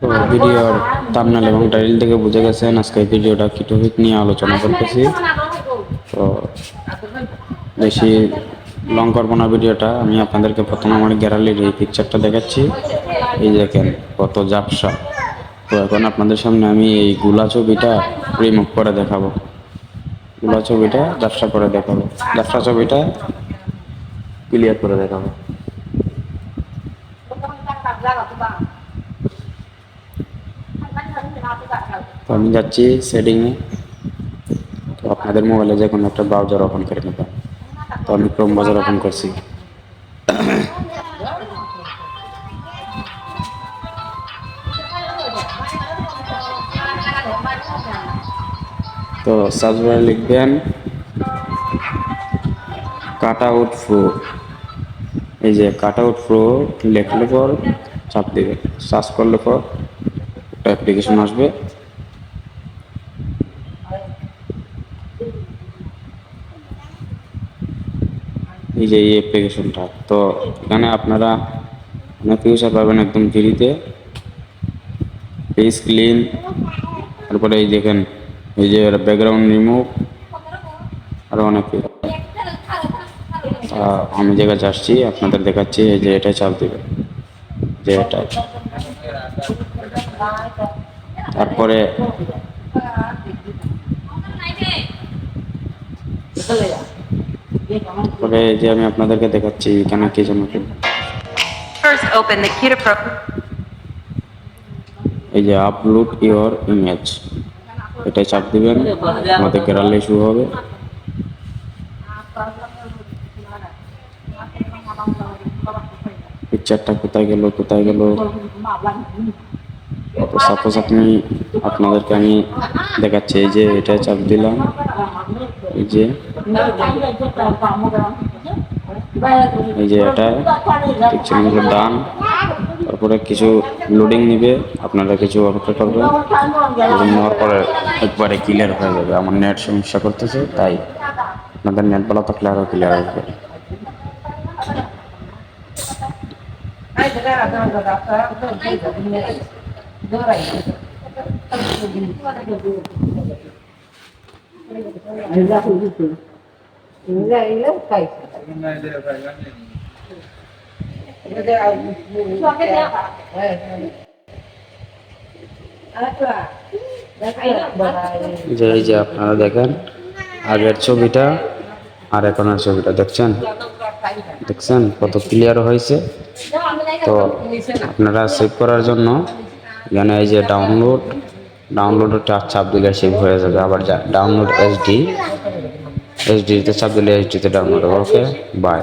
তো ভিডিওর থাম্বনেল এবং টাইটেল থেকে বুঝে গেছেন আজকে ভিডিওটা কি টপিক নিয়ে আলোচনা করতেছি। তো বেশি লং করবো না ভিডিওটা, আমি আপনাদেরকে প্রথম আমার গ্যালারির এই পিকচারটা দেখাচ্ছি। এই দেখেন কত ঝাপসা। তো এখন আপনাদের সামনে আমি এই গুলা ছবিটা রিমুভ করে দেখাবো, গুলা ছবিটা ঝাপসা করে দেখাবো, ঝাপসা ছবিটা ক্লিয়ার করে দেখাবো। তো আমি যাচ্ছি সেটিংয়ে। তো আপনাদের মোবাইলে যে কোনো একটা ব্রাউজার ওপেন করে নেবেন। তো আমি ক্রোম ব্রাউজার ওপেন করছি। তো সার্চ বারে লিখবেন কাট আউট প্রো। এই যে কাট আউট প্রো লিখলে পর চাপ দিবে, সার্চ করলে পর একটা অ্যাপ্লিকেশন আসবে। এই যে এই অ্যাপ্লিকেশনটা, তো এখানে আপনারা অনেক ফিউচার পাবেন একদম ফ্রিতে। ফেস ক্লিন, তারপরে এই দেখেন এই যে ব্যাকগ্রাউন্ড রিমুভ, আরও অনেক কিছু। আমি যে কাছে আসছি আপনাদের দেখাচ্ছি, এই যে এটা চাপ দিবে, যে এটা। তারপরে এই যে আমি আপনাদেরকে দেখাচ্ছি এখানে কি জন্য এই যে আপলোড ইওর ইমেজ, এটা চাপ দিবেন, আমাদের গ্যালারি শুরু হবে। পিকচারটা কোথায় গেল কোথায় গেল। সাপোজ আপনাদেরকে আমি দেখাচ্ছি, এই যে এটা চাপ দিলাম, এই যে এটা পিকচারগুলো ডান। তারপরে কিছু লোডিং নিবে, আপনারা কিছু অপেক্ষা করবেন। লোডিং নেওয়ার পরে একবারে ক্লিয়ার হয়ে যাবে। আমার নেট সমস্যা করতেছে, তাই আপনাদের নেট ভালো থাকলে আরও ক্লিয়ার হবে। এই যে আপনারা দেখেন আগের ছবিটা আর এখনের ছবিটা, দেখছেন কত ক্লিয়ার হয়েছে। তো আপনারা সেভ করার জন্য এখানে এই যে ডাউনলোডের চাপ দিলে সেভ হয়ে যাবে। আবার ডাউনলোড এইচডিতে চাপ দিলে এইচডিতে ডাউনলোড হবে। ওকে, বাই।